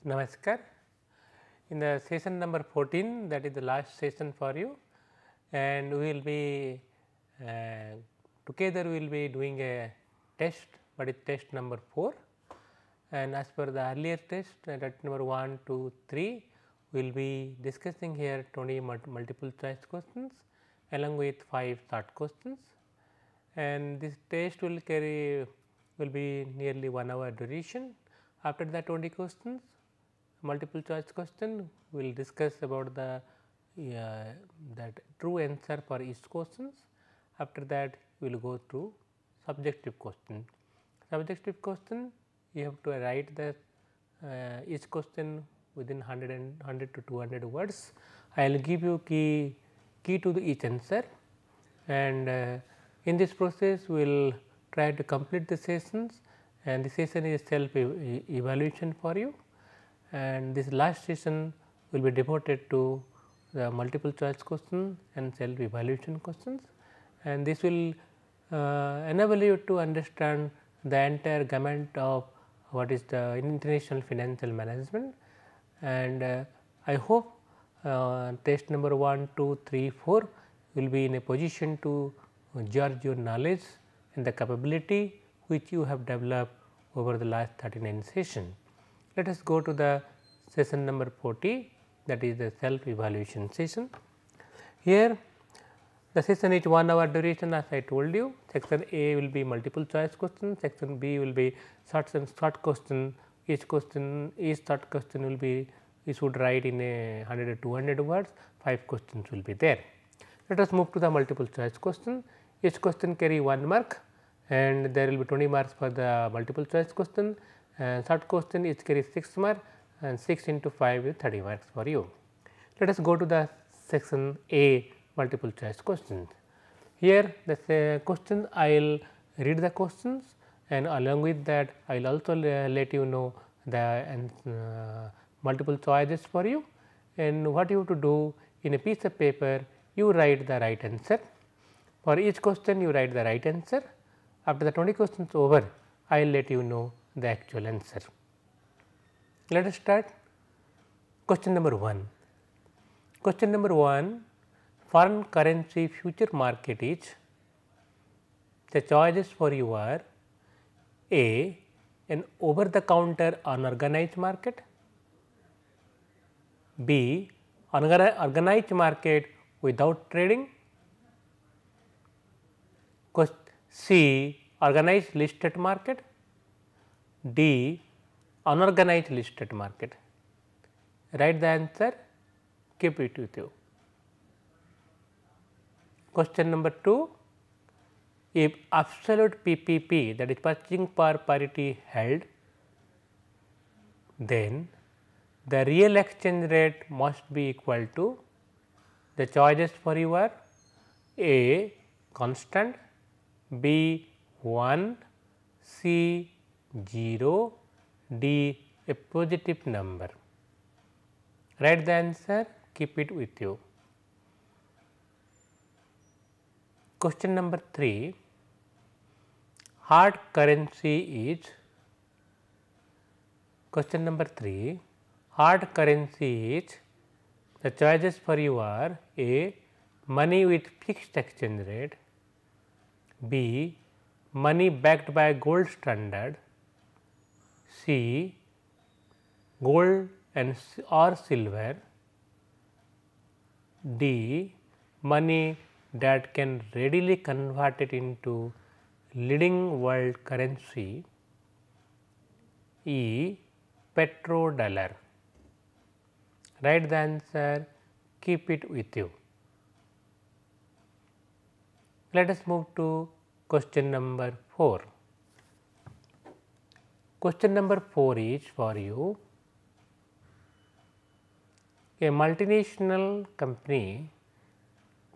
Namaskar. In the session number 14, that is the last session for you, and we will be together we will be doing a test, but it is test number 4, and as per the earlier test that number 1, 2, 3, we will be discussing here 20 multiple choice questions along with 5 short questions, and this test will be nearly 1 hour duration. After the 20 questions, multiple choice question, we will discuss about the that true answer for each questions. After that, we will go through subjective question. Subjective question, you have to write the each question within 100 to 200 words. I will give you key to each answer, and in this process we will try to complete the sessions, and the session is self evaluation for you, and this last session will be devoted to the multiple choice question and self evaluation questions, and this will enable you to understand the entire gamut of what is the international financial management, and I hope test number 1, 2, 3, 4 will be in a position to judge your knowledge and the capability which you have developed over the last 39 sessions. Let us go to the session number 40, that is the self evaluation session. Here the session is 1 hour duration, as I told you. Section A will be multiple choice question, section B will be short question. Each short question will be, you should write in a 100 to 200 words, 5 questions will be there. Let us move to the multiple choice question. Each question carry 1 mark, and there will be 20 marks for the multiple choice question, and short question each carry 6 marks, and 6 into 5 is 30 marks for you. Let us go to the section A multiple choice questions. Here the question, I will read the questions, and along with that I will also let you know the multiple choices for you, and what you have to do, in a piece of paper you write the right answer. For each question you write the right answer. After the 20 questions over, I will let you know the actual answer. Let us start. Question number 1. Question number 1, foreign currency future market is, the choices for you are A, an over the counter unorganized market, B, organized market without trading, C, organized listed market, D, unorganized listed market. Write the answer, keep it with you. Question number 2, if absolute PPP, that is purchasing power parity held, then the real exchange rate must be equal to, the choices for you are A, constant, B, 1, C, 0, D, a positive number. Write the answer, keep it with you. Question number 3, hard currency is, question number 3, hard currency is, the choices for you are A, money with fixed exchange rate, B, money backed by gold standard, C, gold and or silver, D, money that can readily convert it into leading world currency, E, petrodollar. Write the answer, keep it with you. Let us move to question number 4. Question number 4 is for you, a multinational company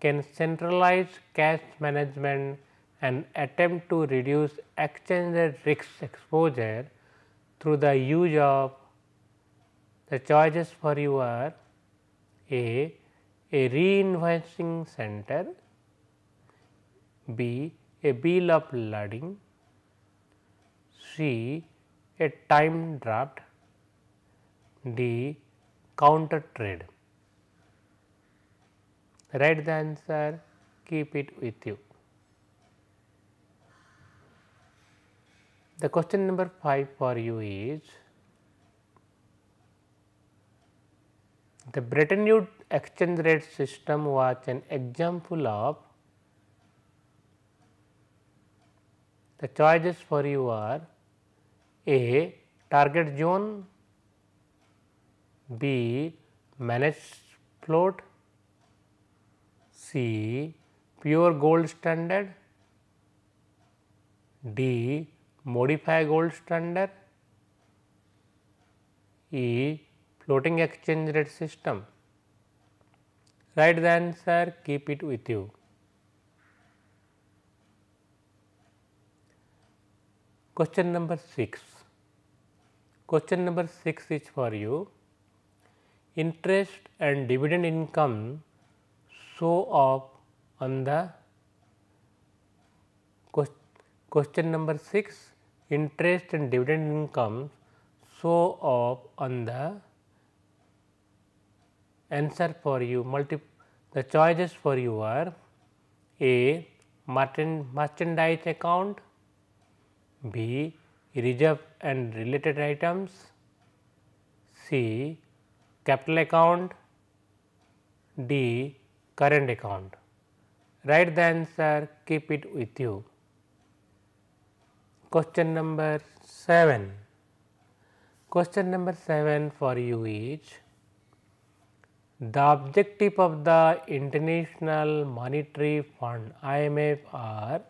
can centralize cash management and attempt to reduce exchange rate risk exposure through the use of, the choices for you are A, re-invoicing center, B, a bill of lading, C, a time draft, D. Counter trade. Write the answer, keep it with you. The question number 5 for you is, the Bretton Woods exchange rate system was an example of. The choices for you are A. Target zone, B. Managed float, C. Pure gold standard, D. Modify gold standard, E. Floating exchange rate system. Write the answer, keep it with you. Question number 6. Question number 6 is for you. Interest and dividend income show up on the question number 6. Interest and dividend income show up on the answer for you. The choices for you are A. Merchandise account, B. Reserve and related items, C. Capital account, D. Current account. Write the answer, keep it with you. Question number 7. Question number 7 for you is, the objective of the International Monetary Fund IMF are.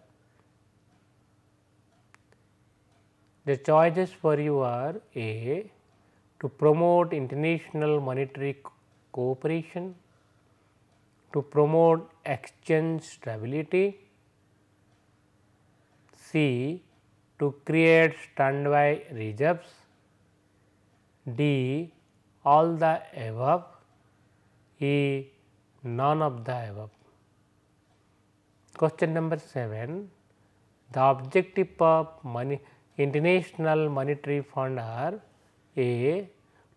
The choices for you are A. To promote international monetary cooperation, to promote exchange stability, C. To create standby reserves, D. All the above, E. None of the above. Question number 7. The objective of International Monetary Fund are A.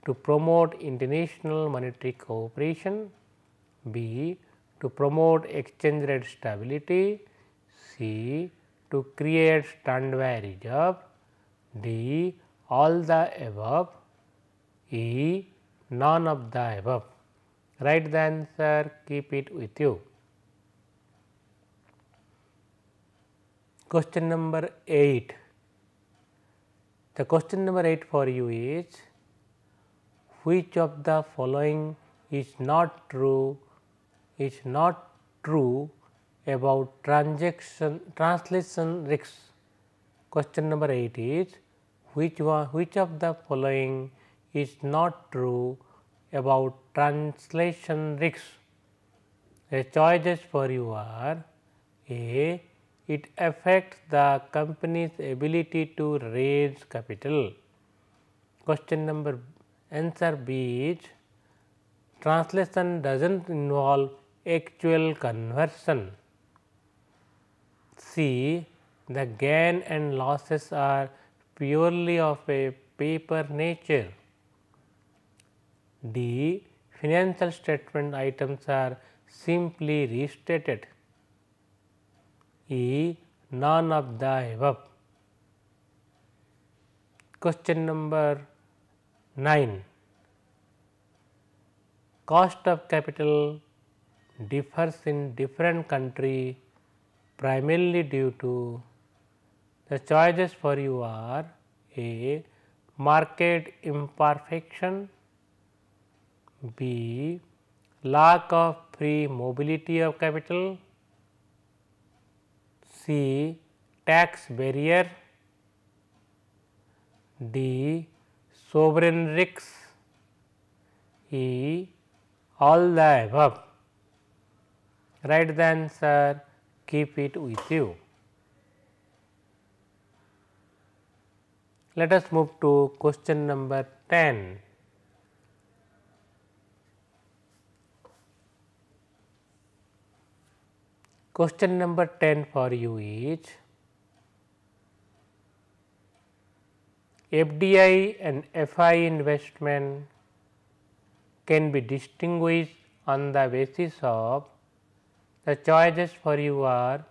To promote international monetary cooperation, B. To promote exchange rate stability, C. To create standby reserve, D. All the above, E. None of the above. Write the answer, keep it with you. Question number 8. The question number 8 for you is, which of the following is not true about translation risks? Question number 8 is, which of the following is not true about translation risks? The choices for you are A. It affects the company's ability to raise capital. Question number answer B is, translation does not involve actual conversion. C. The gain and losses are purely of a paper nature. D. Financial statement items are simply restated. E. None of the above. Question number 9. Cost of capital differs in different countries primarily due to. The choices for you are A. Market imperfection, B. Lack of free mobility of capital, C. Tax barrier, D. Sovereign risks, E. All the above. Write the answer, keep it with you. Let us move to question number 10. Question number 10 for you is, FDI and FI investment can be distinguished on the basis of the choices for you are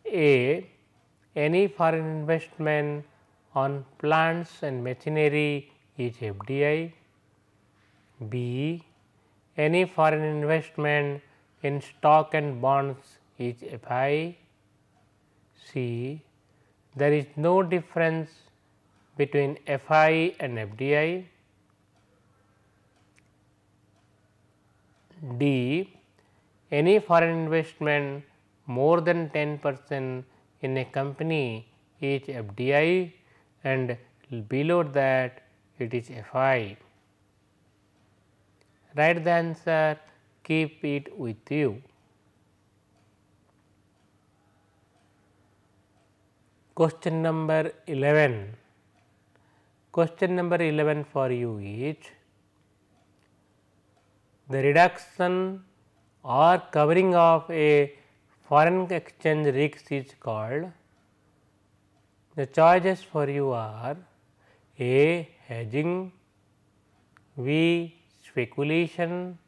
A. Any foreign investment on plants and machinery is FDI. B. Any foreign investment in stock and bonds is FI. C. There is no difference between FI and FDI. D. Any foreign investment more than 10% in a company is FDI and below that it is FI. Write the answer, keep it with you. Question number 11. Question number 11 for you is the reduction or covering of a foreign exchange risk is called. The choices for you are A. Hedging, B. Speculation,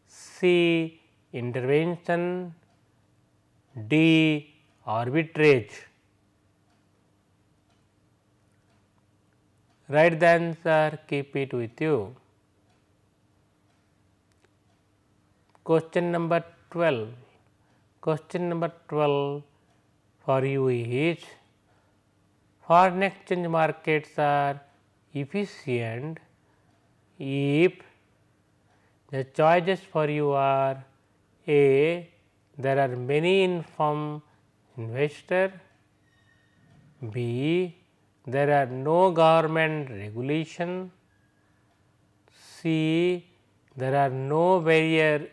C. Intervention, D. Arbitrage. Write the answer, keep it with you. Question number 12. Question number 12 for you is foreign exchange markets are efficient if the choices for you are A. There are many informed investors, B. There are no government regulation, C. There are no barrier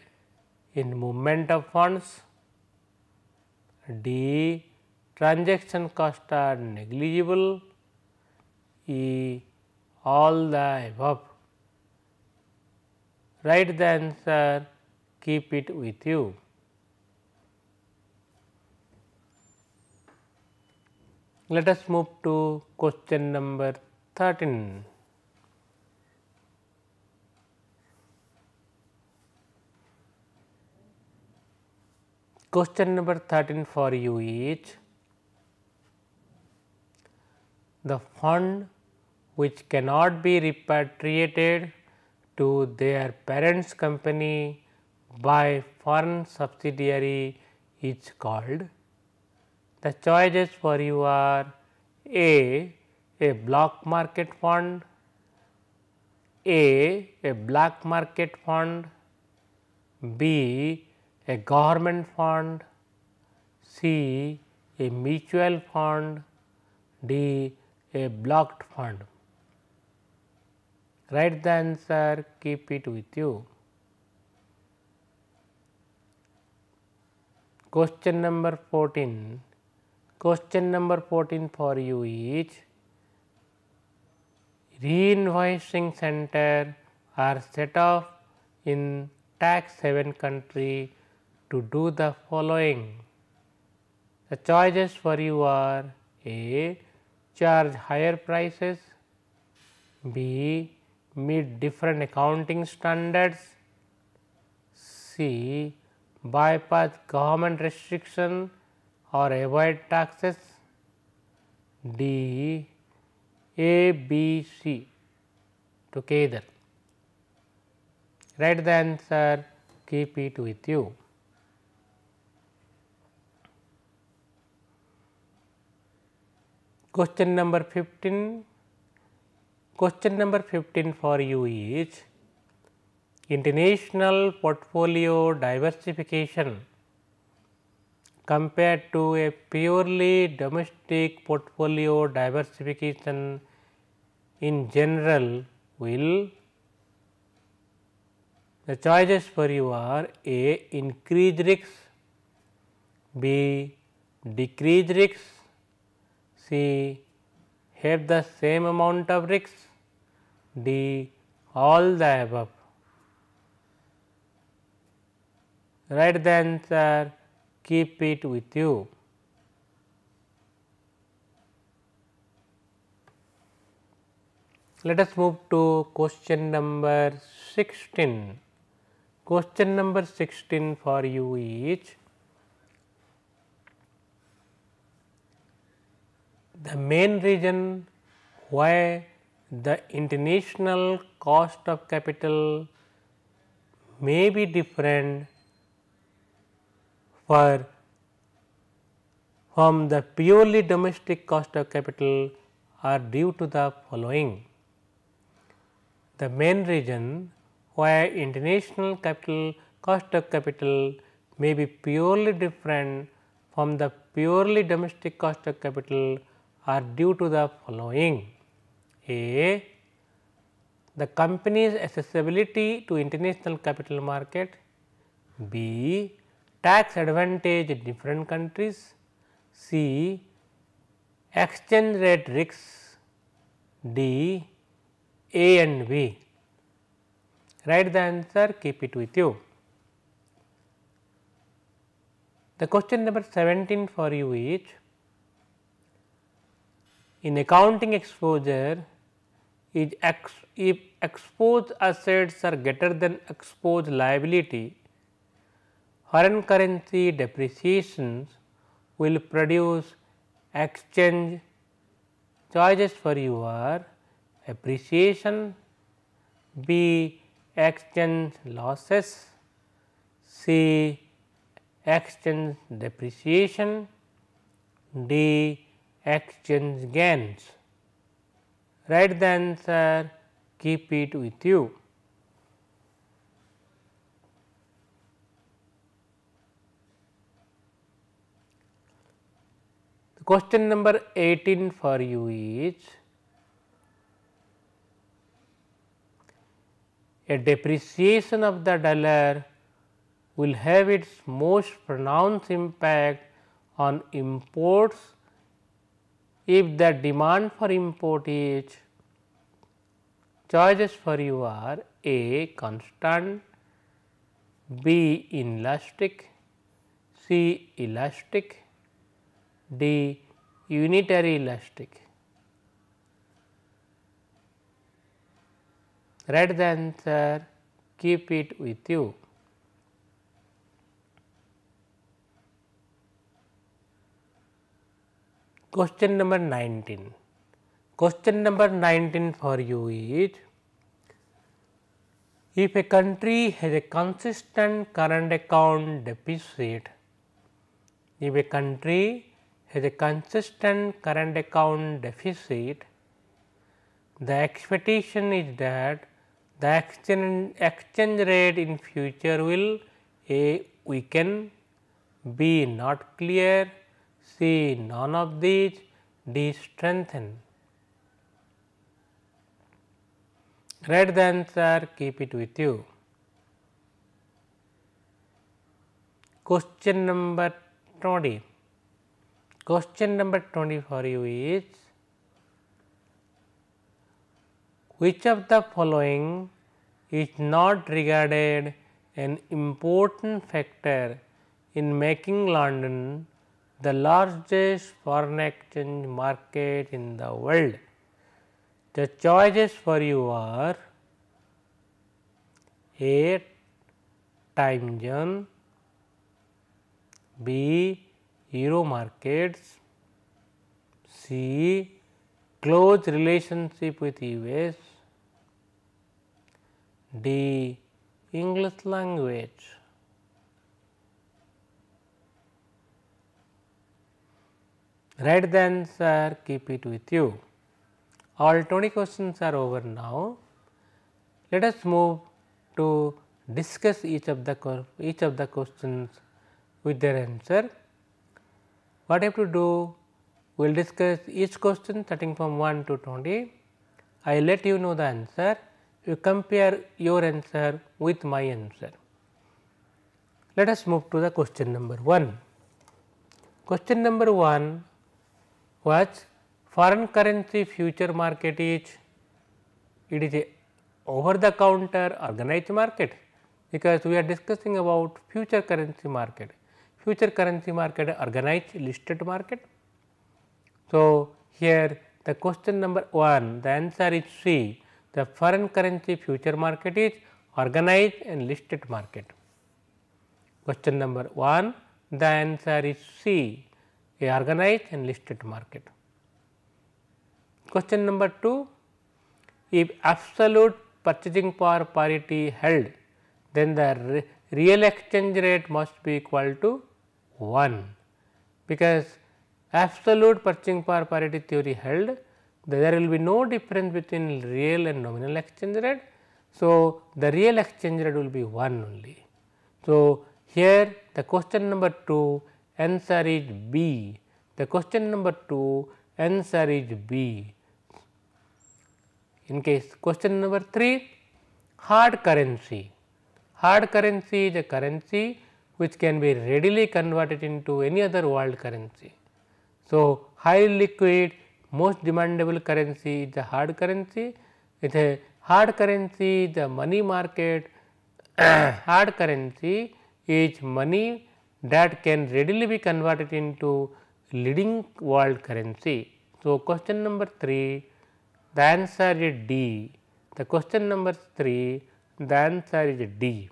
in movement of funds, D. Transaction costs are negligible, E. All the above. Write the answer, keep it with you. Let us move to question number 13. Question number 13 for you is the fund which cannot be repatriated to their parent's company by foreign subsidiary is called. The choices for you are A. Block market fund, A. Black market fund, B. A government fund, C. A mutual fund, D. A blocked fund. Write the answer, keep it with you. Question number 14. Question number 14 for you is re-invoicing center are set up in tax haven country to do the following. The choices for you are A. Charge higher prices, B. Meet different accounting standards, C. Bypass government restriction or avoid taxes, D. A, B, C together. Write the answer, keep it with you. Question number 15. Question number 15 for you is international portfolio diversification compared to a purely domestic portfolio diversification in general will. The choices for you are A. Increase risks, B. Decrease risks, C. Have the same amount of risks, D. All the above. Write the answer, keep it with you. Let us move to question number 16. Question number 16 for you is the main reason why the international cost of capital may be different from the purely domestic cost of capital are due to the following. The main reason why international capital cost of capital may be purely different from the purely domestic cost of capital are due to the following. A. The company's accessibility to international capital market. B. Tax advantage in different countries. C. Exchange rate risks. D. A and B. Write the answer, keep it with you. The question number 17 for you is, in accounting exposure, if exposed assets are greater than exposed liability, foreign currency depreciations will produce exchange. Choices for you are appreciation, B. exchange losses, C. exchange depreciation, D. exchange gains. Write the answer, keep it with you. The question number 18 for you is, a depreciation of the dollar will have its most pronounced impact on imports if the demand for import is. Choices for you are A. constant, B. inelastic, C. elastic, D. unitary elastic. Write the answer, keep it with you. Question number 19. Question number 19 for you is, if a country has a consistent current account deficit, if a country has a consistent current account deficit, the expectation is that the exchange rate in future will A. weaken, B. not clear, C. none of these, D. strengthen. Write the answer, keep it with you. Question number 20. Question number 20 for you is, which of the following is not regarded an important factor in making London the largest foreign exchange market in the world? The choices for you are A. time zone, B. euro markets, C. close relationship with US, D. English language. Write the answer, keep it with you. All 20 questions are over now. Let us move to discuss each of the questions with their answer. What you have to do? We will discuss each question starting from 1 to 20. I will let you know the answer. You compare your answer with my answer. Let us move to the question number 1. Question number 1 was, foreign currency future market is, it is a over the counter organized market, because we are discussing about future currency market. Future currency market organized listed market. So, here the question number 1, the answer is C. The foreign currency future market is organized and listed market. Question number 1, the answer is C, a organized and listed market. Question number 2, if absolute purchasing power parity held, then the real exchange rate must be equal to 1, because absolute purchasing power parity theory held, there will be no difference between real and nominal exchange rate. So, the real exchange rate will be 1 only. So, here the question number 2 answer is B. The question number 2 answer is B. In case question number 3, hard currency. Hard currency is a currency which can be readily converted into any other world currency. So, highly liquid, most demandable currency is the hard currency. With a hard currency, the money market hard currency is money that can readily be converted into leading world currency. So, question number 3, the answer is D. The question number 3, the answer is D.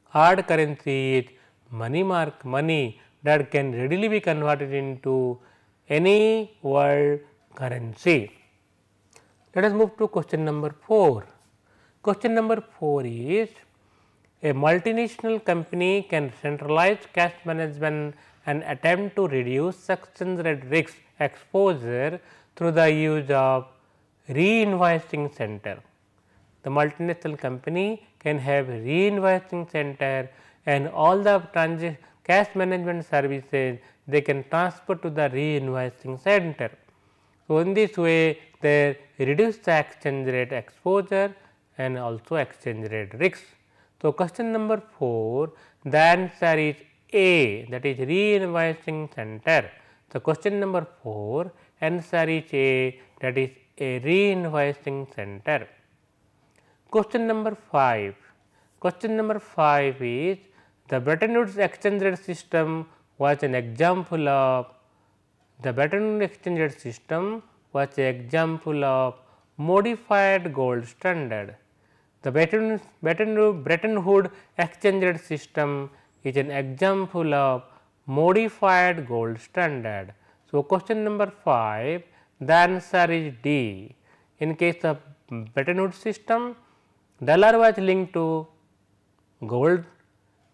Hard currency is money that can readily be converted into any world currency. Let us move to question number 4. Question number 4 is, a multinational company can centralize cash management and attempt to reduce exchange rate risk exposure through the use of re-invoicing center. The multinational company can have re-invoicing center and all the cash management services they can transfer to the re-invoicing center. So, in this way they reduce the exchange rate exposure and also exchange rate risk. So, question number 4, the answer is A, that is re-invoicing center. So, question number 4 answer is A, that is a re-invoicing center. Question number 5. Question number 5 is, the Bretton Woods exchange rate system was an example of modified gold standard. The Bretton Woods exchange rate system is an example of modified gold standard. So, question number 5, the answer is D. In case of Bretton Woods system, dollar was linked to gold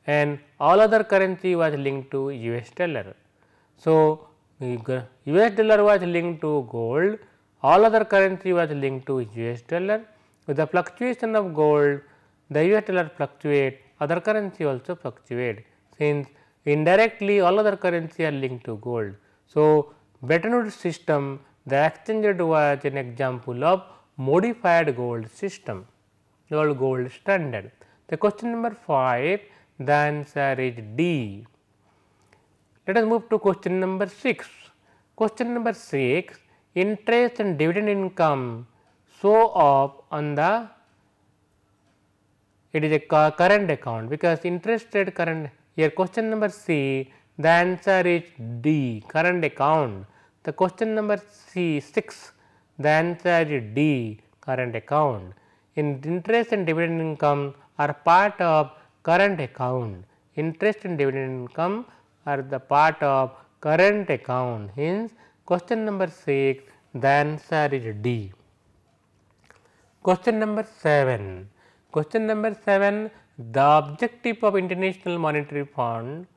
and all other currency was linked to US dollar. So, US dollar was linked to gold, all other currency was linked to US dollar. With the fluctuation of gold, the US dollar fluctuate, other currency also fluctuate, since indirectly all other currency are linked to gold. So, Bretton Woods system, the exchange rate was an example of modified gold system, gold standard. The question number 5, the answer is D. Let us move to question number 6. Question number 6, interest and dividend income show up on the, it is a current account, because interest rate current, here question number C, the answer is D, current account. The question number 6, the answer is D, current account. In interest and dividend income are part of current account. Interest and dividend income are the part of current account. Hence, question number 6, the answer is D. Question number 7. Question number 7, the objective of International Monetary Fund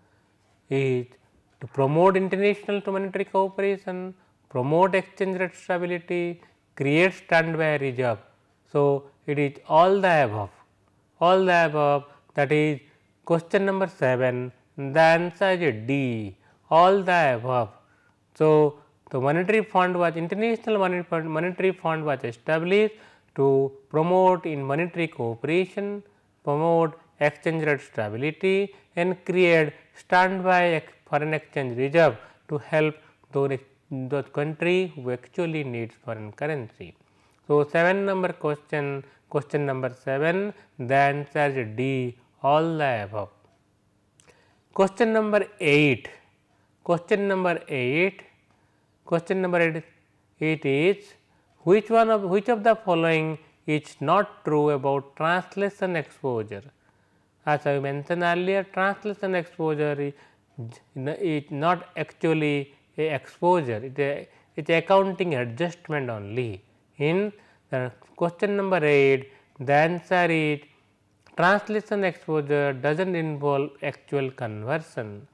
is to promote international monetary cooperation, promote exchange rate stability, create standby reserve. So, it is all the above, that is question number 7, the answer is D, all the above. So, the monetary fund was, International Monetary Fund was established to promote in monetary cooperation, promote exchange rate stability and create standby foreign exchange reserve to help those country who actually needs foreign currency. So, 7 number question number 7, the answer is D, all the above. Question number 8. Question number 8 it is which of the following is not true about translation exposure. As I mentioned earlier, translation exposure is not actually a exposure, it is accounting adjustment only. In the question number 8, the answer is translation exposure does not involve actual conversion.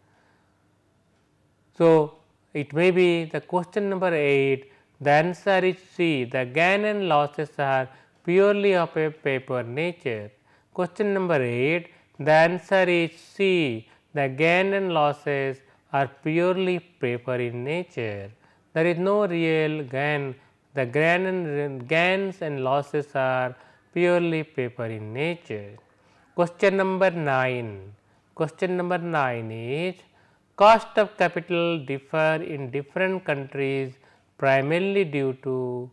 So, it may be the question number 8, the answer is C, the gain and losses are purely of a paper nature. Question number 8, the answer is C, the gain and losses are purely paper in nature. There is no real gain, the gains and losses are purely paper in nature. Question number 9, question number 9 is cost of capital differ in different countries primarily due to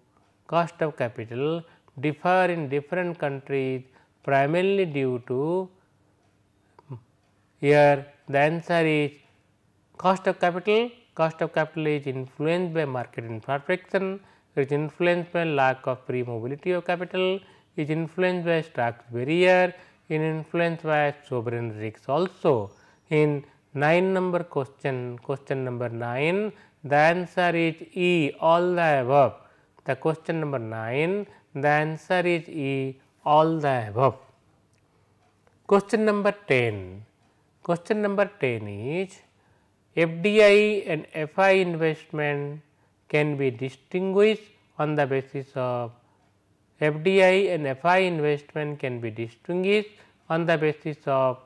cost of capital differ in different countries primarily due to, here the answer is cost of capital. Cost of capital is influenced by market imperfection, it is influenced by lack of free mobility of capital, is influenced by Stark's barrier, is influenced by sovereign risks also. In 9 number question, question number 9, the answer is E, all the above. The question number 9, the answer is E, all the above. Question number 10, question number 10 is FDI and FI investment can be distinguished on the basis of FDI and FI investment can be distinguished on the basis of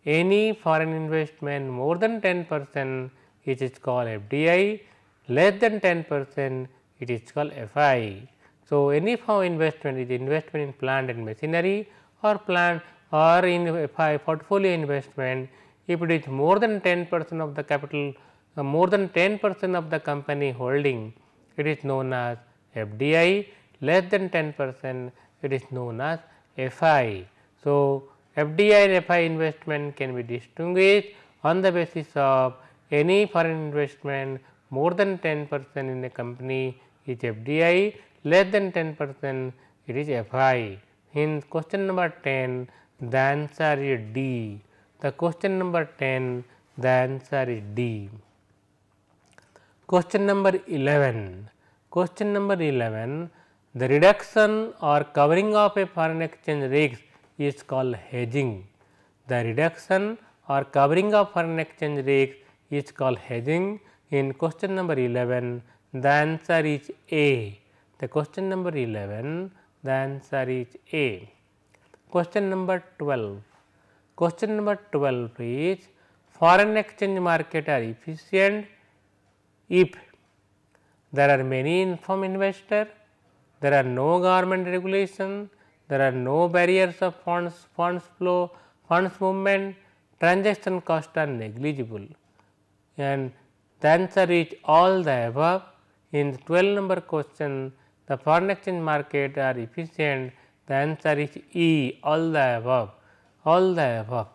any foreign investment more than 10%, it is called FDI, less than 10% it is called FI. So, any foreign investment is investment in plant and machinery or plant or in FI portfolio investment. If it is more than 10% of the capital, more than 10% of the company holding, it is known as FDI, less than 10% it is known as FI. So, FDI and FI investment can be distinguished on the basis of any foreign investment more than 10% in a company is FDI, less than 10% it is FI. In question number 10, the answer is D. The question number 10, the answer is D. Question number 11. Question number 11, the reduction or covering of a foreign exchange risk is called hedging. The reduction or covering of foreign exchange risk is called hedging. In question number 11, the answer is A. The question number 11, the answer is A. Question number 12. Question number 12 is foreign exchange market are efficient if there are many informed investors, there are no government regulation, there are no barriers of funds flow, funds movement, transaction costs are negligible, and the answer is all the above. In 12 number question, the foreign exchange market are efficient, the answer is E, all the above, all the above.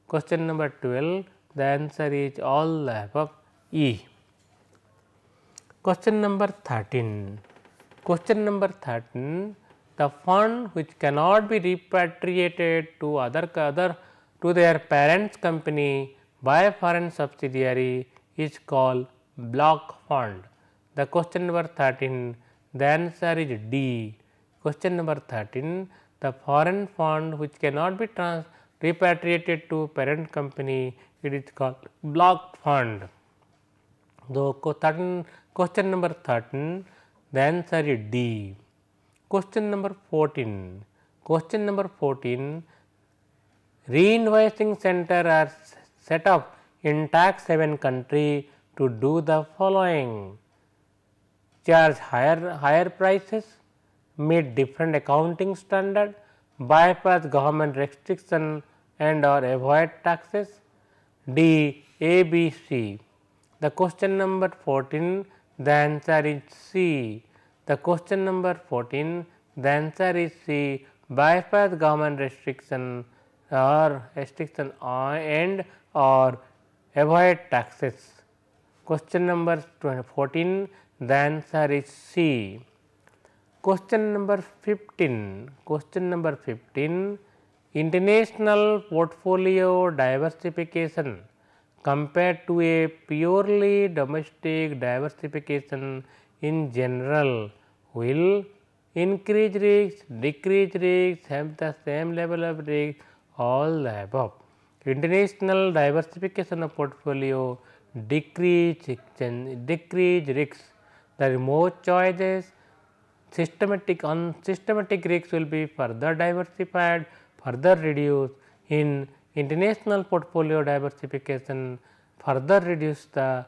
Question number 12, the answer is all the above, E. Question number 13. Question number 13, the fund which cannot be repatriated to to their parent's company by a foreign subsidiary is called block fund. The question number 13, the answer is D. Question number 13, the foreign fund which cannot be repatriated to parent company, it is called block fund. So, question number 13, the answer is D. Question number 14. Question number 14, reinvoicing center are set up in tax haven country to do the following: charge higher prices, meet different accounting standard, bypass government restriction and or avoid taxes. D, A, B, C. The question number 14, the answer is C. The question number 14, the answer is C, bypass government restriction and or avoid taxes. Question number 14, the answer is C. Question number 15. Question number 15. International portfolio diversification compared to a purely domestic diversification in general will increase risks, decrease risks, have the same level of risk, all the above. International diversification of portfolio decrease risks. There are more choices. Systematic risks will be further diversified, further reduced. In international portfolio diversification, further reduce the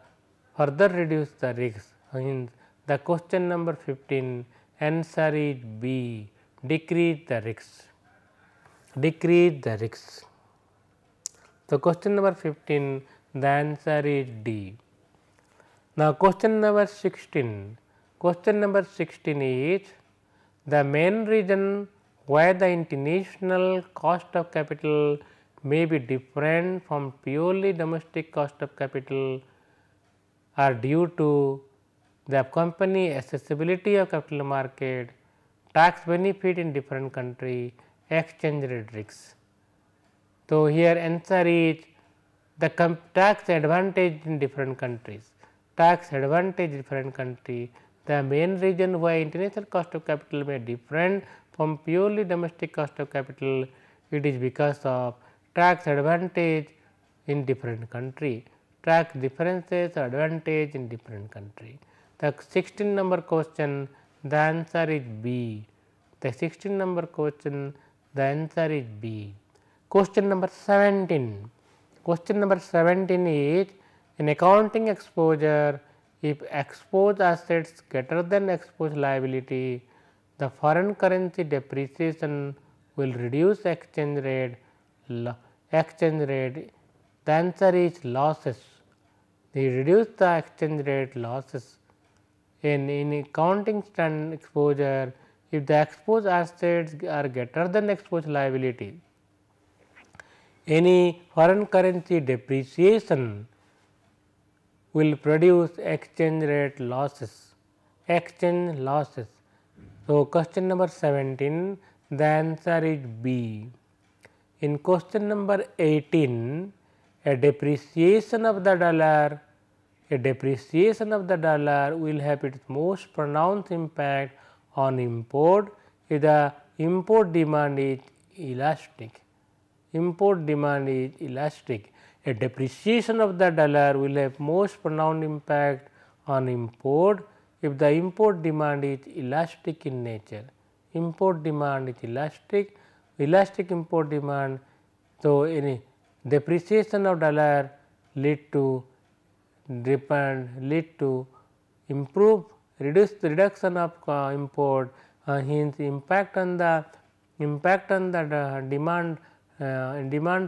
risks. In the question number 15, answer is B, decrease the risks. Decrease the risks. So, question number 15, the answer is D. Now, question number 16. Question number 16 is the main reason why the international cost of capital may be different from purely domestic cost of capital are due to the company accessibility of capital market, tax benefit in different country, exchange rate risks. So, here answer is the tax advantage in different countries, tax advantage in different country. The main reason why international cost of capital may different from purely domestic cost of capital, it is because of tax advantage in different country, tax differences or advantage in different country. The 16 number question, the answer is B. The 16 number question, the answer is B. Question number 17. Question number 17 is in accounting exposure, if exposed assets greater than exposed liability, the foreign currency depreciation will reduce exchange rate. The answer is losses. They reduce the exchange rate losses. In accounting exposure, if the exposed assets are greater than exposed liability, any foreign currency depreciation will produce exchange rate losses, exchange losses. So, question number 17, the answer is B. In question number 18, a depreciation of the dollar will have its most pronounced impact on import if the import demand is elastic. Import demand is elastic. A depreciation of the dollar will have most pronounced impact on import if the import demand is elastic in nature. Import demand is elastic, import demand. So, any depreciation of dollar lead to reduction of import, hence impact on the demand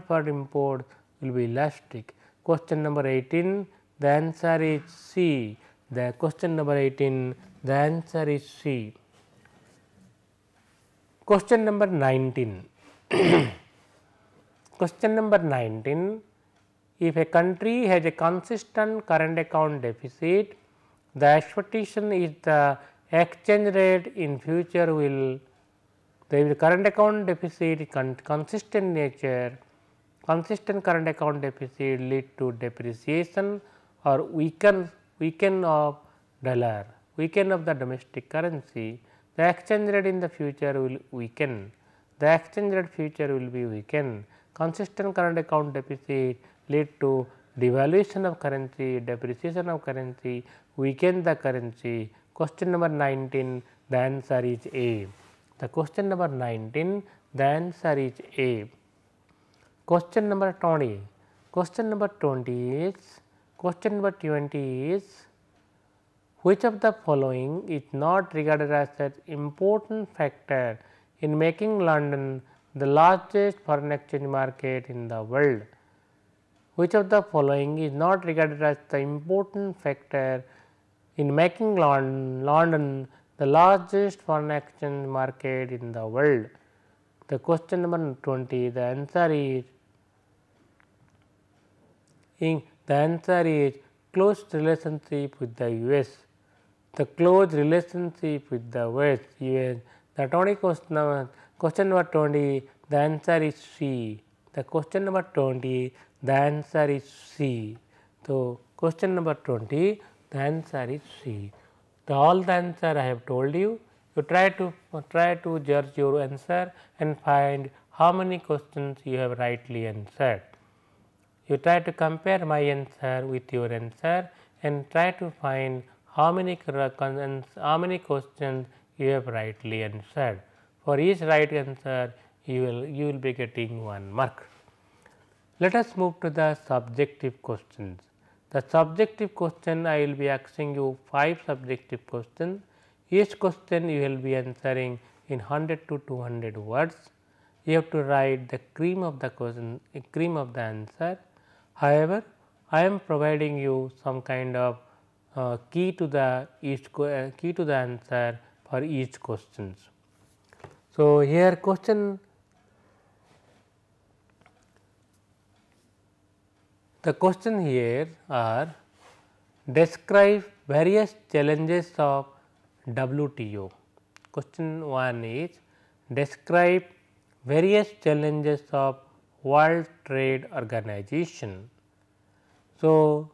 for import will be elastic. Question number 18, the answer is C. The question number 18, the answer is C. Question number 19. Question number 19, if a country has a consistent current account deficit, the expectation is the exchange rate in future will, the current account deficit consistent nature, consistent current account deficit lead to depreciation or weaken of dollar, weaken of the domestic currency. The exchange rate in the future will weaken, the exchange rate future will be weakened. Consistent current account deficit lead to devaluation of currency, depreciation of currency, weaken the currency. Question number 19, the answer is A. The question number 19, the answer is A. Question number 20. Question number 20 is, question number 20 is, which of the following is not regarded as an important factor in making London the largest foreign exchange market in the world? Which of the following is not regarded as the important factor in making London the largest foreign exchange market in the world? The question number 20, the answer is close relationship with the US. the close relationship with the West US. The 20 question number 20, the answer is C. The question number 20, the answer is C. So, question number 20, the answer is C. All the answer I have told you. You try to judge your answer and find how many questions you have rightly answered. You try to compare my answer with your answer and try to find how many questions you have rightly answered. For each right answer, you will be getting 1 mark. Let us move to the subjective questions. The subjective question, I will be asking you 5 subjective questions. Each question you will be answering in 100 to 200 words. You have to write the cream of the question, cream of the answer. However, I am providing you some kind of key to the answer for each questions. So, here the question here are describe various challenges of WTO. Question 1 is describe various challenges of World Trade Organization. So,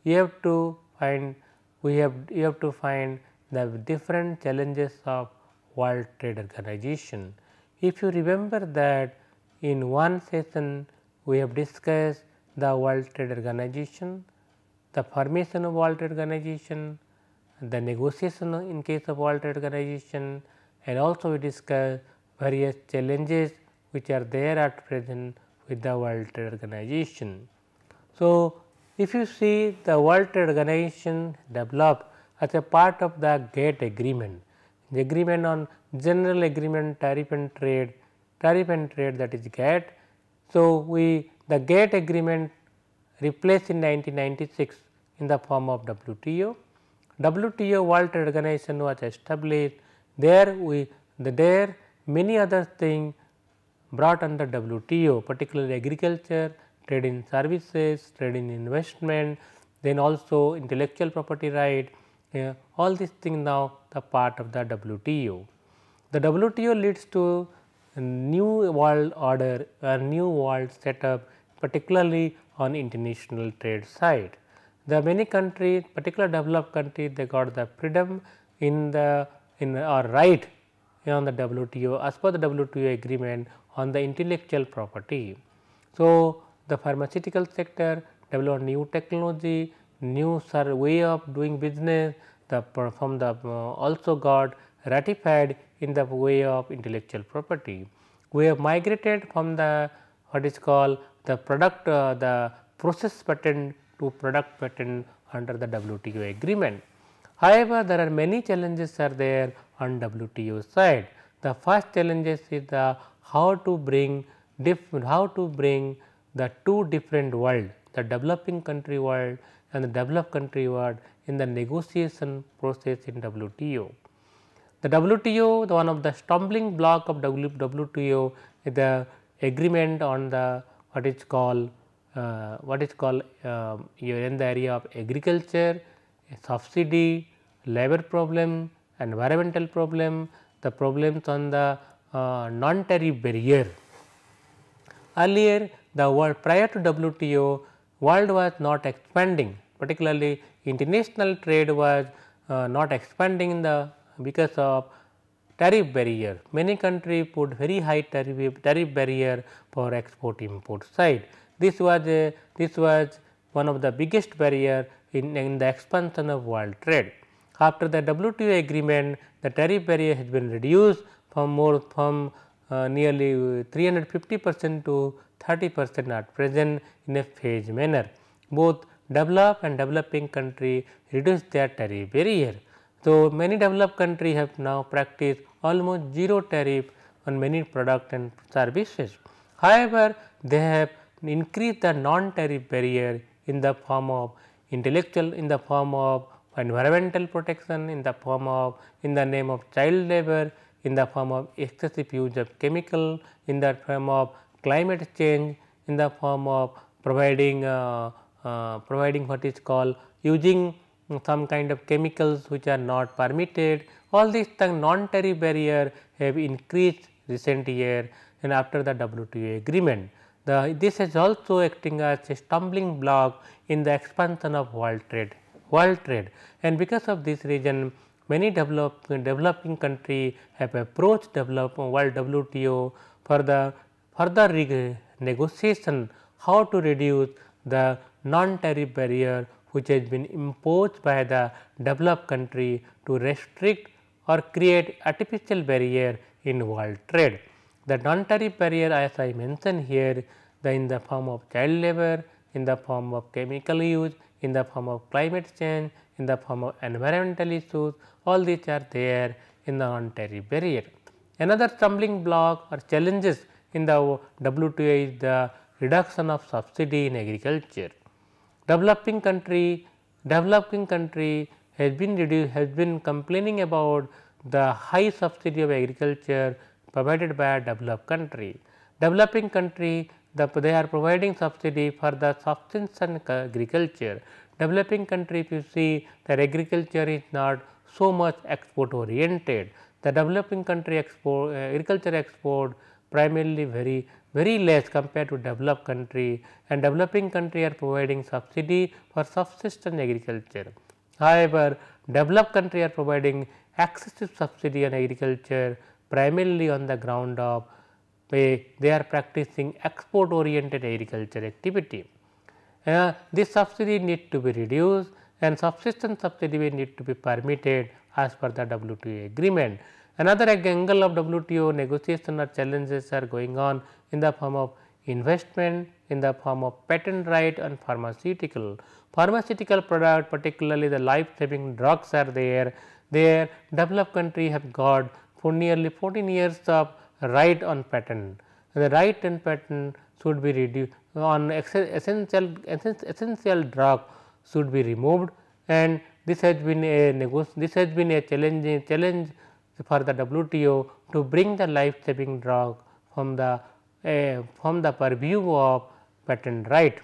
you have to find you have to find the different challenges of World Trade Organization. If you remember that in one session we have discussed the World Trade Organization, the formation of World Trade Organization, the negotiation in case of World Trade Organization, and also we discussed various challenges which are there at present with the World Trade Organization. So, if you see the World Trade Organization developed as a part of the GATT agreement, the agreement on general agreement tariff and trade that is GATT. So, the GATT agreement replaced in 1996 in the form of WTO. WTO World Trade Organization was established. There many other things brought under WTO, particularly agriculture, trade in services, trade in investment, then also intellectual property right, all these things now the part of the WTO. The WTO leads to a new world order, a new world setup, particularly on international trade side. The many countries, particular developed countries, they got the freedom or right on the WTO as per the WTO agreement on the intellectual property. So, the pharmaceutical sector developed new technology, new way of doing business, also got ratified in the way of intellectual property. We have migrated from the what is called the product the process patent to product patent under the WTO agreement. However, there are many challenges are there on WTO side. The first challenges is the how to bring the two different world, the developing country world and the developed country world in the negotiation process in WTO. The WTO, one of the stumbling block of WTO is the agreement on the what is called in the area of agriculture, subsidy, labor problem, environmental problem, the problems on the non-tariff barrier. Earlier the world prior to WTO, world was not expanding, particularly international trade was not expanding because of tariff barrier. Many countries put very high tariff barrier for export import side. This was one of the biggest barrier in the expansion of world trade. After the WTO agreement, the tariff barrier has been reduced from nearly 350% to 30% at present in a phased manner. Both developed and developing country reduced their tariff barrier. So, many developed countries have now practiced almost zero tariff on many products and services. However, they have increased the non-tariff barrier in the form of in the form of environmental protection, in the name of child labor, in the form of excessive use of chemical, in the form of climate change, in the form of providing what is called using some kind of chemicals which are not permitted. All these non-tariff barrier have increased recent year and after the WTO agreement. This is also acting as a stumbling block in the expansion of world trade, and because of this reason many developing countries have approached world WTO for the further negotiation how to reduce the non-tariff barrier which has been imposed by the developed country to restrict or create artificial barrier in world trade. The non-tariff barrier, as I mentioned here, in the form of child labor, in the form of chemical use, in the form of climate change, in the form of environmental issues, all these are there in the non-tariff barrier. Another stumbling block or challenges in the WTO is the reduction of subsidy in agriculture. Developing country has been complaining about the high subsidy of agriculture provided by a developed country. Developing country they are providing subsidy for the subsistence agriculture. Developing country, if you see that agriculture is not so much export oriented, the developing country agriculture export primarily very less compared to developed country, and developing country are providing subsidy for subsistence agriculture. However, developed country are providing excessive subsidy on agriculture primarily on the ground of they are practicing export oriented agriculture activity. This subsidy need to be reduced and subsistence subsidy will need to be permitted as per the WTO agreement. Another angle of WTO negotiation or challenges are going on in the form of investment, in the form of patent right on pharmaceutical product, particularly the life saving drugs are there. There developed country have got for nearly 14 years of right on patent. The right on patent should be reduced on essential drug should be removed, and this has been a challenge for the WTO to bring the life saving drug from the purview of patent right.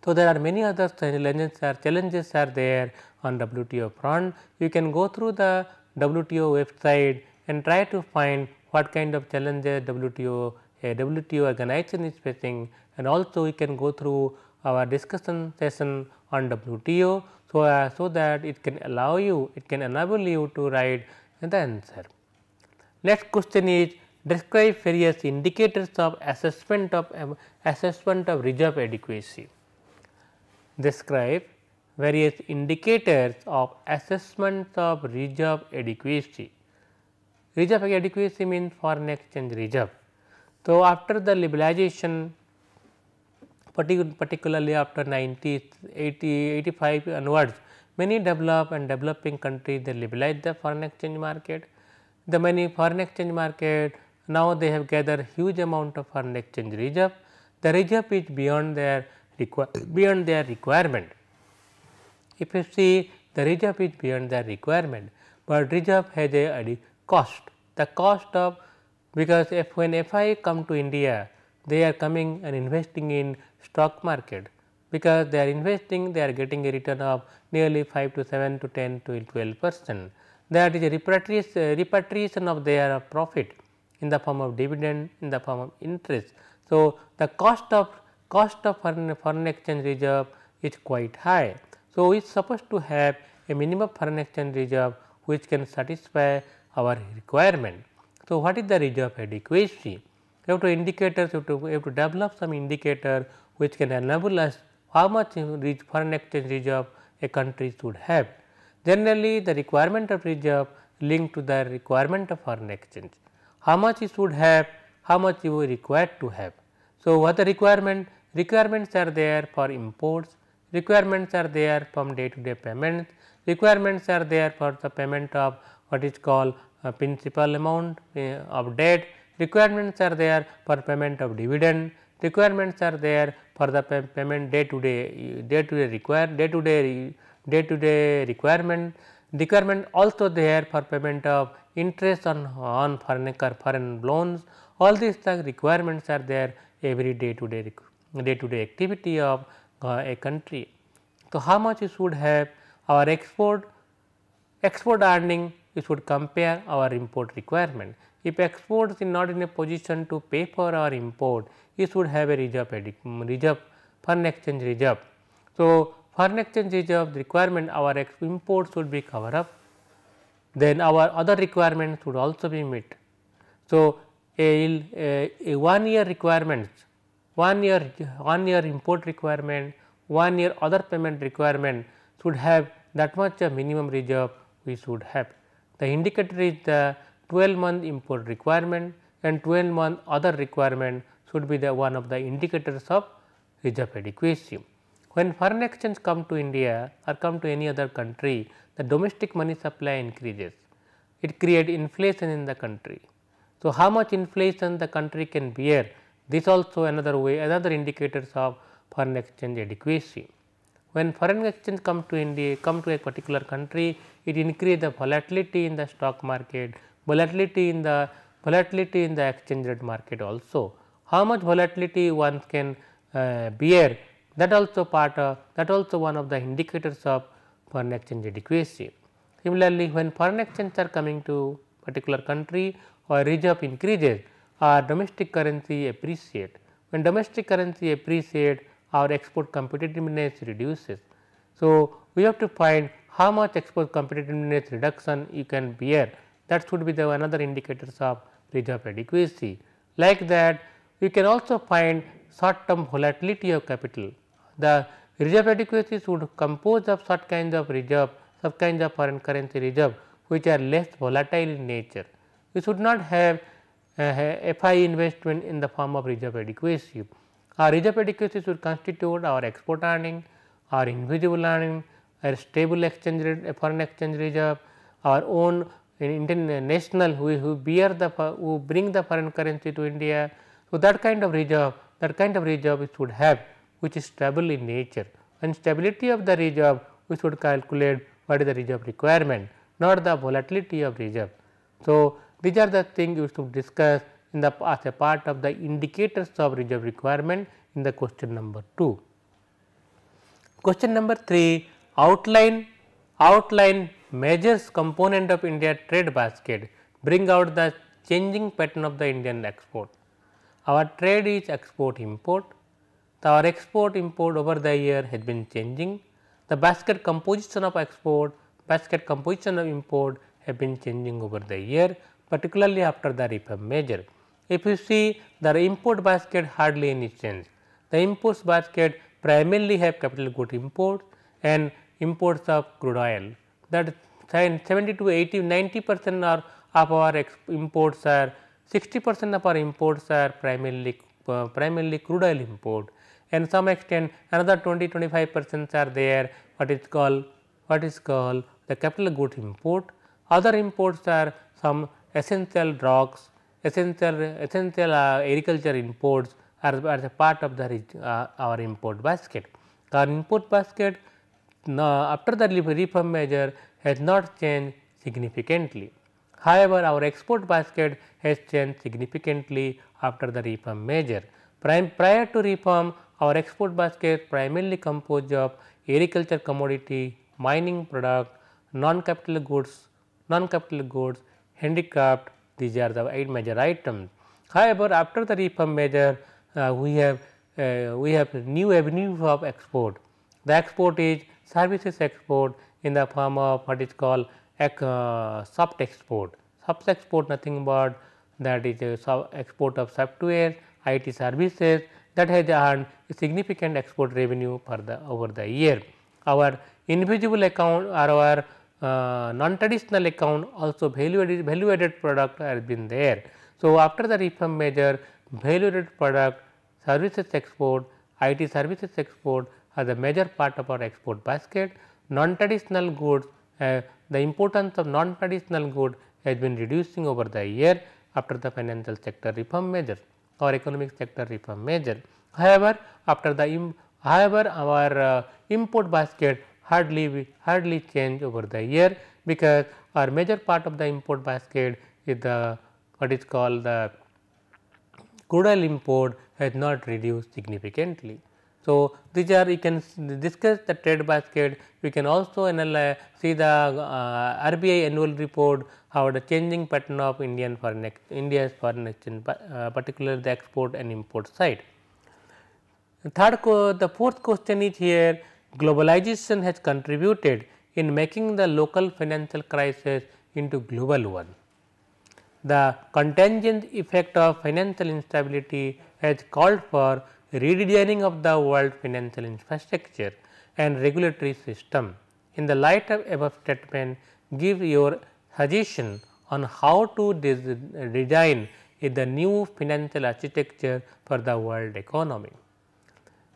So, there are many other challenges are there on WTO front. You can go through the WTO website and try to find what kind of challenges WTO organization is facing, and also you can go through our discussion session on WTO. So that it can enable you to write the answer. Next question is describe various indicators of assessment of reserve adequacy. Describe various indicators of assessment of reserve adequacy. Reserve adequacy means foreign exchange reserve. So, after the liberalization, particularly after 1985 onwards, many developed and developing countries they liberalized the foreign exchange market. The many foreign exchange market now they have gathered huge amount of foreign exchange reserve. The reserve is beyond their requirement. If you see, the reserve is beyond their requirement, but reserve has a cost. The cost of, because when FI come to India, they are coming and investing in stock market, because they are investing, they are getting a return of nearly 5 to 7 to 10 to 12%. That is a repatriation of their profit in the form of dividend, in the form of interest. So, the cost of foreign exchange reserve is quite high. So, we are supposed to have a minimum foreign exchange reserve which can satisfy our requirement. So, what is the reserve adequacy? You have to develop some indicator which can enable us how much foreign exchange reserve a country should have. Generally, the requirement of reserve linked to the requirement of foreign exchange. How much you should have, how much you are required to have. So, what the requirement? Requirements are there for imports, requirements are there from day to day payments, requirements are there for the payment of what is called principal amount of debt, requirements are there for payment of dividend, requirements are there for the payment day to day requirement also there for payment of interest on foreign loans. All these requirements are there every day to day activity of a country. So, how much you should have, our export earning, we should compare our import requirement. If exports is not in a position to pay for our import, we should have a reserve foreign exchange reserve. So, foreign exchange reserve requirement our import should be covered up, then our other requirements should also be met. So, a 1 year requirements, 1 year import requirement, 1 year other payment requirement should have that much a minimum reserve we should have. The indicator is the 12-month import requirement and 12-month other requirement should be the one of the indicators of reserve adequacy. When foreign exchange come to India or come to any other country, the domestic money supply increases, it creates inflation in the country. So, how much inflation the country can bear, this also another way, another indicators of foreign exchange adequacy. When foreign exchange come to India, come to a particular country, it increase the volatility in the stock market, volatility in the exchange rate market also. How much volatility one can bear, that also one of the indicators of foreign exchange adequacy. Similarly, when foreign exchange are coming to particular country or reserve increases, our domestic currency appreciate. When domestic currency appreciate, our export competitiveness reduces. So, we have to find how much export competitiveness reduction you can bear, that should be the another indicators of reserve adequacy. Like that, we can also find short term volatility of capital. The reserve adequacy should compose of such kinds of reserve, such kinds of foreign currency reserve which are less volatile in nature. We should not have FI investment in the form of reserve adequacy. Our reserve adequacy should constitute our export earning, our invisible earning, our stable exchange rate, foreign exchange reserve, our own national who bring the foreign currency to India. So, that kind of reserve we should have, which is stable in nature, and stability of the reserve we should calculate what is the reserve requirement, not the volatility of reserve. So, these are the things we should discuss in the as a part of the indicators of reserve requirement in the question number 2. Question number 3, outline measures component of India trade basket, bring out the changing pattern of the Indian export. Our trade is export import. Our export import over the year has been changing. The basket composition of export, basket composition of import have been changing over the year, particularly after the reform measure. If you see, the import basket hardly any change. The imports basket primarily have capital good imports and imports of crude oil, that 70 to 80, 90% of our imports are, 60% of our imports are primarily crude oil import, and some extent another 20-25% are there what is called the capital good import. Other imports are some essential drugs, essential agriculture imports are a part of the our import basket. Our import basket after the reform measure has not changed significantly. However, our export basket has changed significantly after the reform measure. Prior to reform, our export basket primarily composed of agriculture commodity, mining product, non-capital goods, handicraft, these are the 8 major items. However, after the reform measure, we have new avenues of export. The export is services export in the form of what is called soft export. Soft export nothing but that is a export of software, IT services, that has earned a significant export revenue for the over the year. Our invisible account or our non-traditional account also value added product has been there. So, after the reform measure, value added product, services export, IT services export are the major part of our export basket. Non-traditional goods, the importance of non-traditional goods has been reducing over the year after the financial sector reform measure or economic sector reform measure. However, our import basket hardly change over the year, because our major part of the import basket is the what is called the crude oil import has not reduced significantly. So, these are you can discuss the trade basket. We can also see the RBI annual report, how the changing pattern of India's foreign exchange, particularly the export and import side. The fourth question is here, globalization has contributed in making the local financial crisis into global one. The contingent effect of financial instability has called for redesigning of the world financial infrastructure and regulatory system. In the light of above statement, give your suggestion on how to design the new financial architecture for the world economy.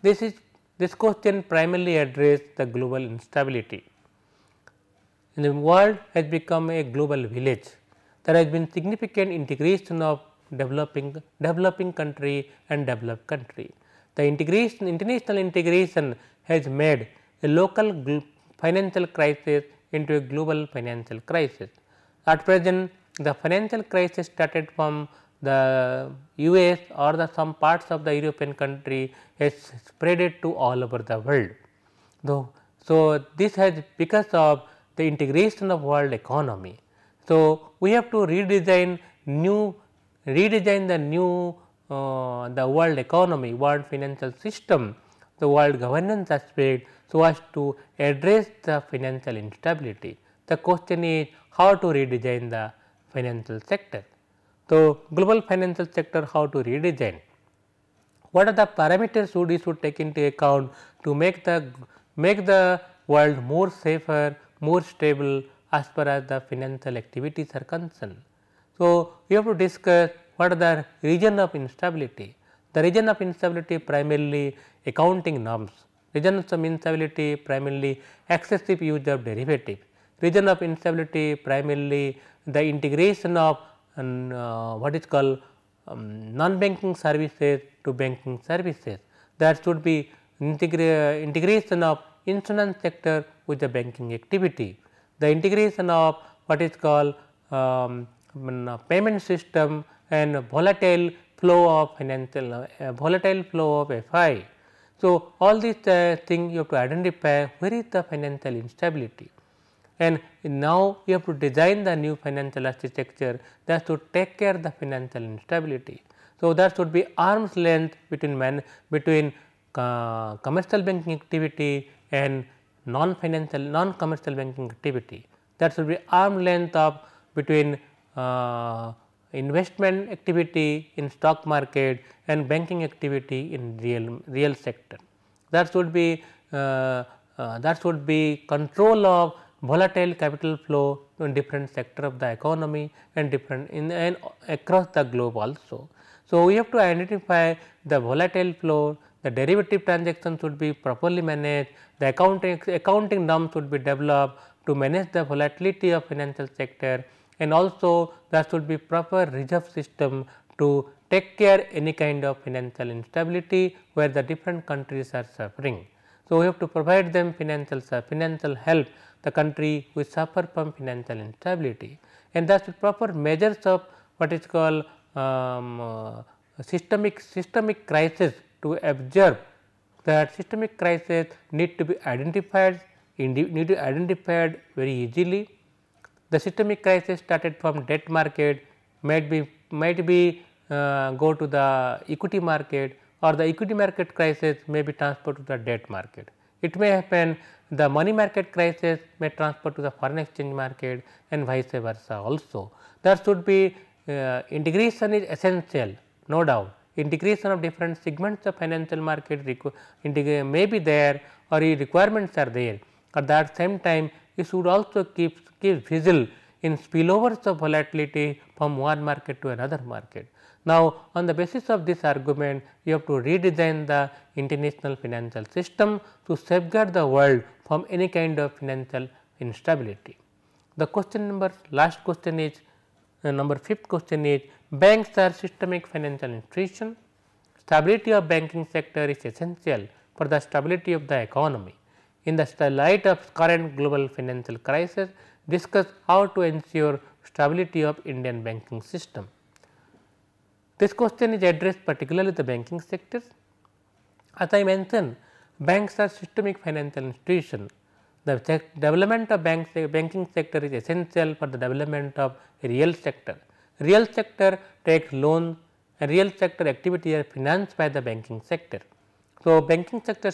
This question primarily addressed the global instability. The world has become a global village. There has been significant integration of developing country and developed country. The international integration has made a local financial crisis into a global financial crisis. At present, the financial crisis started from the US or some parts of the European country has spread it to all over the world. So, this has because of the integration of world economy. So, we have to redesign the world economy, world financial system, the world governance aspect, so as to address the financial instability. The question is how to redesign the financial sector. So, global financial sector, how to redesign? What are the parameters we should take into account to make the world more safer, more stable as far as the financial activities are concerned. So, we have to discuss what are the region of instability. The region of instability primarily accounting norms, regions of instability primarily excessive use of derivative, region of instability primarily the integration of what is called non-banking services to banking services. That should be integration of insurance sector with the banking activity, the integration of what is called payment system and volatile flow of financial volatile flow of FI. So, all these things you have to identify where is the financial instability, and now you have to design the new financial architecture that should take care of the financial instability. So, that should be arm's length between commercial banking activity and non-commercial banking activity. That should be arm's length of between investment activity in stock market and banking activity in real sector. That should be control of volatile capital flow in different sector of the economy and different and across the globe also. So, we have to identify the volatile flow, the derivative transaction should be properly managed, the accounting norms should be developed to manage the volatility of financial sector, and also there should be proper reserve system to take care any kind of financial instability where the different countries are suffering. So, we have to provide them financial help the country which suffer from financial instability, and thus proper measures of what is called systemic crisis to observe that systemic crisis need to be identified very easily. The systemic crisis started from debt market, might be go to the equity market, or the equity market crisis may be transferred to the debt market. It may happen the money market crisis may transfer to the foreign exchange market and vice versa also. There should be integration is essential, no doubt. Integration of different segments of financial market may be there or requirements are there. At that same time, you should also keep vigil in spillovers of volatility from one market to another market. Now, on the basis of this argument, you have to redesign the international financial system to safeguard the world from any kind of financial instability. The last question is number 5th question is, banks are systemic financial institutions. Stability of banking sector is essential for the stability of the economy. In the light of current global financial crisis, discuss how to ensure stability of Indian banking system. This question is addressed particularly the banking sector. As I mentioned, banks are systemic financial institutions. The development of banking sector is essential for the development of real sector. Real sector takes loans and real sector activities are financed by the banking sector. So, banking sector